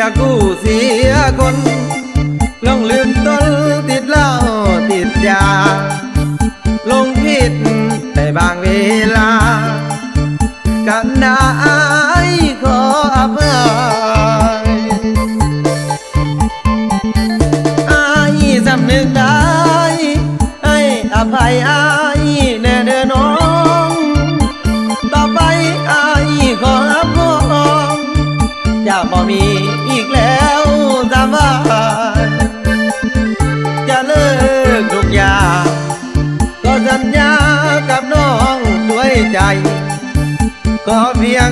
ยกู้เสียคนลงลืมต้นติดเหล้าติดยาลงผิดแต่บางเวลากันได้ขออภัยอายสำนึกได้ให้อภัยอายแน่เด้อน้องต่อไปอายขอรับพ้องจะบ่มีอีกแล้วจำว่าจะเลิกทุกอย่างก็สัญญากับน้องด้วยใจก็เพียง